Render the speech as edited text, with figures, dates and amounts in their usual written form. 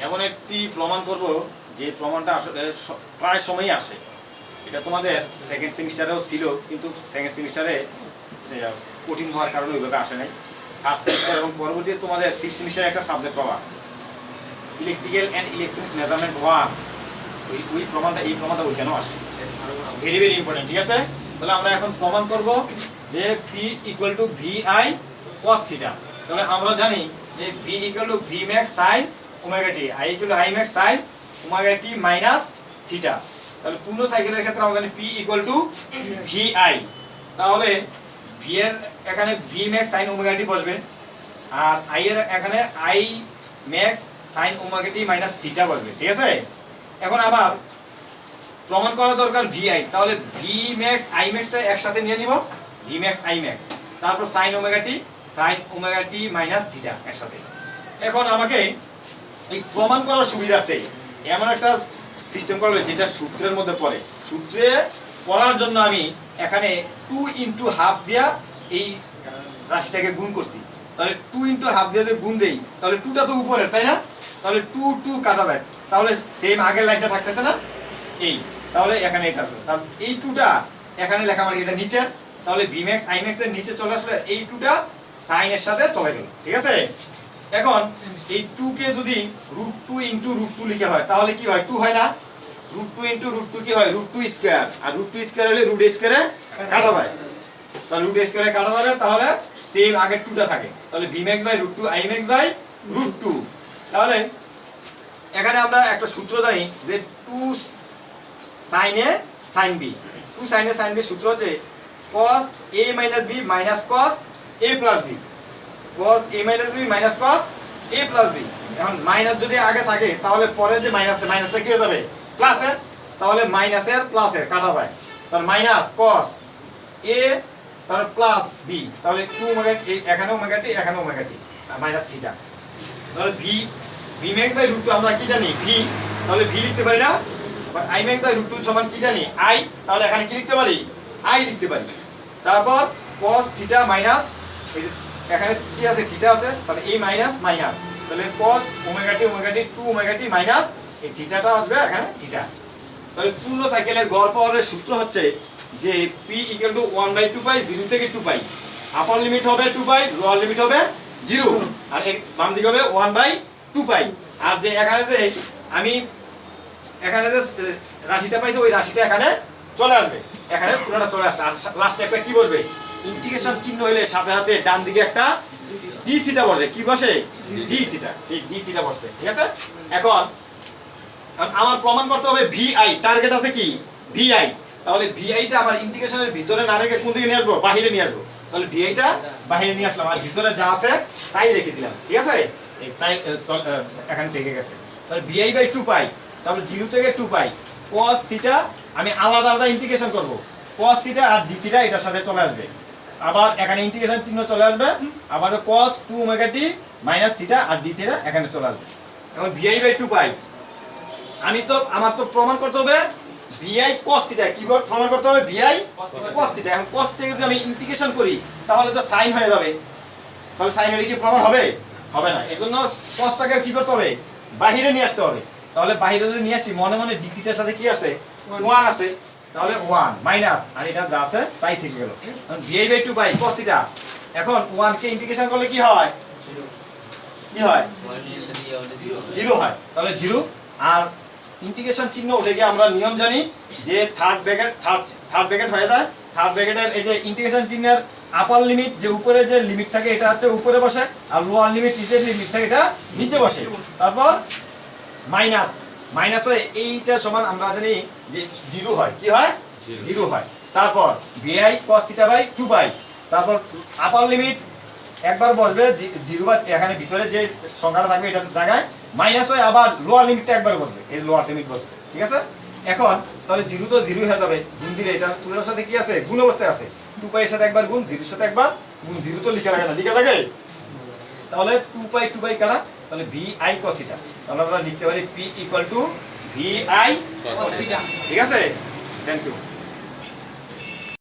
এমন একটি প্রমাণ করব যে প্রমাণটা আসলে প্রায় সময়ই আসে। এটা তোমাদের সেকেন্ড সেমিস্টারেও ছিল, কিন্তু সেকেন্ড সেমিস্টারে কঠিন হওয়ার কারণে ওইভাবে আসে নাই। ফার্স্ট সেমিস্টার এবং পরবর্তীতে তোমাদের ফিফথ সেমিস্টারে একটা সাবজেক্ট পাবা, ইলেকট্রিক্যাল অ্যান্ড ইলেকট্রনিক্স মেজারমেন্ট 1। ওই প্রমাণটা, এই প্রমাণটা ওইখানেও আসে, ভেরি ভেরি ইম্পর্টেন্ট। ঠিক আছে, তাহলে আমরা এখন প্রমাণ করব যে P equal to VI cos theta. তাহলে আমরা জানি যে V equal to V max sin omega t, I equal to I max sin omega t minus theta. তাহলে পূর্ণ সাইকেলের ক্ষেত্রে আমরা জানি P ইকুয়াল টু VI। তাহলে V এর এখানে V max sin omega t বসবে, আর I এর এখানে I max sin omega t minus theta বসবে। ঠিক আছে, এখন আবার প্রমাণ করা দরকার VI। তাহলে V max I max টা একসাথে নিয়ে নিব, V max I max, তারপর sin omega t minus theta একসাথে। এখন আমাকে এই প্রমাণ করার সুবিধার্থে এমন একটা সিস্টেম করবে যেটা সূত্রের মধ্যে পড়ে। সূত্রে পড়ার জন্য আমি এখানে 2 ইন্টু হাফ দিয়া এই রাশিটাকে গুণ করছি। তাহলে 2 ইন্টু হাফ দিয়ে যদি গুণ দেই, তাহলে 2টা তো উপরের, তাই না? তাহলে 2 কাটা যায়, তাহলে সেম আগের লাইনটা থাকতেছে না এই, তাহলে এখানে এটা আসবে। তাহলে এই 2টা এখানে লেখা মানে এটা নিচে, তাহলে V max I max এর নিচে চলে আসলে এই 2টা সাইন এর সাথে চলে গেল। ঠিক আছে, এখন এই 2 কে যদি √2 ইনটু √2 লিখা হয় তাহলে কি হয়? 2 হয় না? √2 ইনটু √2 কি হয়? √2 স্কয়ার, আর √2 স্কয়ার হলে √a স্কয়ারে কাটা যায়। তাহলে √a স্কয়ারে কাটা যাবে, তাহলে সেম আগের 2টা থাকে। তাহলে V max by √2 I max by √2। তাহলে এখানে আমরা একটা সূত্র জানি যে 2 sin a sin b, 2 sin a sin b সূত্র হচ্ছে cos a minus b minus cos a plus b, cos a minus b minus cos a plus b। এখন মাইনাস যদি আগে থাকে তাহলে পরের যে মাইনাসটা কি হয়ে যাবে? প্লাসের, তাহলে মাইনাসের প্লাসের কাটা যায়। তাহলে মাইনাস cos a তাহলে প্লাস b, তাহলে 2 ওমেগা এখানে ওমেগা টি এখানে ওমেগা টি মাইনাস থিটা। তাহলে v max বাই √2 আমরা কি জানি? v, তাহলে v লিখতে পারি না? বাট I max বাই √2 সমান কি জানি? I, তাহলে এখানে কি লিখতে পারি? I লিখতে পারি। তারপর cos থিটা মাইনাস, এখানে কি আছে? থিটা আছে, তাহলে এই মাইনাস মাইনাস, তাহলে cos omega t 2 omega t minus এই থিটাটা আসবে এখানে থিটা। তাহলে পূর্ণ সাইকেলের গড় পাওয়ারের সূত্র হচ্ছে যে P ইকুয়াল টু 1/2 পাই 0 থেকে 2 পাই, আপার লিমিট হবে 2 পাই, লোয়ার লিমিট হবে 0, আর বাম দিকে হবে 1/2 পাই। আর যে এখানে যে আমি এখানে যে রাশিটা পাইছি ওই রাশিটা এখানে চলে আসবে, এখানে পুরোটা চলে আসছে। আর লাস্টে একটা কি বসবে? ইন্টিগ্রেশন চিহ্ন হইলে সাথে সাথে ডান দিকে একটা ডি থিটা বসে। কি বসে? ডি থিটা, সেই ডি থিটা বসছে। ঠিক আছে, এখন আমার প্রমাণ করতে হবে VI, টার্গেট আছে কি? VI। তাহলে VI টা আমার ইন্টিগ্রেশনের ভিতরে না রেখে কোন দিকে নিয়ে আসবো? বাহিরে নিয়ে আসবো। তাহলে VI টা বাহিরে নিয়ে আসলাম, আর ভিতরে যা আছে তাই রেখে দিলাম। ঠিক আছে, তাই এখানে থেকে গেছে। তাহলে VI বাই 2 পাই, তাহলে 0 থেকে 2 পাই cos থিটা আমি আলাদা আলাদা ইন্টিগ্রেশন করব। cos থিটা আর d থিটা এটার সাথে চলে আসবে, আবার এখানে ইন্টিগ্রেশন চিহ্ন চলে আসবে, আবার cos 2 omega t minus theta আর d থিটা এখানে চলে আসবে। এখন VI বাই 2 পাই, আমার তো প্রমাণ করতে হবে VI cos থিটা। কি প্রমাণ করতে হবে? VI cos theta. এখন cos থেকে যদি আমি ইন্টিগ্রেশন করি তাহলে তো sin হয়ে যাবে, তাহলে sin হলে কি প্রমাণ হবে? হবে না। এজন্য cosটাকে কি করতে হবে? বাহিরে নিয়ে আসতে হবে। তাহলে বাহিরে যদি নিয়ে আসি, মনে মনে d থিটার সাথে কি আছে? 1 আছে, তাহলে 1 মাইনাস, আর এটা যা আছে তাই থেকে গেল। এখন VI by 2 pi cos theta. এখন 1 কে ইন্টিগ্রেশন করলে কি হয়? কি হয়? 0 হয়, তাহলে 0। আর ইন্টিগ্রেশন চিহ্ন উঠে গিয়ে আমরা নিয়ম জানি যে থার্ড ব্র্যাকেট হয়ে যায়। থার্ড ব্র্যাকেটের এই যে ইন্টিগ্রেশন চিহ্নের আপার লিমিট যে উপরে যে লিমিট থাকে এটা হচ্ছে উপরে বসে, আর লোয়ার লিমিট নিচে লিমিট থাকে এটা নিচে বসে। তারপর মাইনাস, মাইনাস হয়ে এইটা সমান আমরা জানি যে 0 হয়। কি হয়? 0 হয়। তারপর VI cos থিটা বাই 2 পাই, তারপর আপার লিমিট একবার বসবে 0 বা এখানে ভিতরে যে সংখ্যাটা থাকবে এটার জায়গায় মাইনাস হয়ে আবার লোয়ার লিমিটটা একবার বসবে, এই লোয়ার লিমিট বসবে। ঠিক আছে, এখন তাহলে 0 তো 0 হয়ে যাবে, গুণ দিলে এটা পুরোর সাথে কি আছে? গুণ অবস্থায় আছে। 2 পাই এর সাথে একবার গুণ, 0 এর সাথে একবার গুণ, 0 তো লিখা লাগে না, লিখা লাগে। তাহলে 2 পাই কাটা, তাহলে VI cos থিটা। তাহলে আমরা লিখতে পারি P equal to VI cos theta. ঠিক আছে, থ্যাংক ইউ।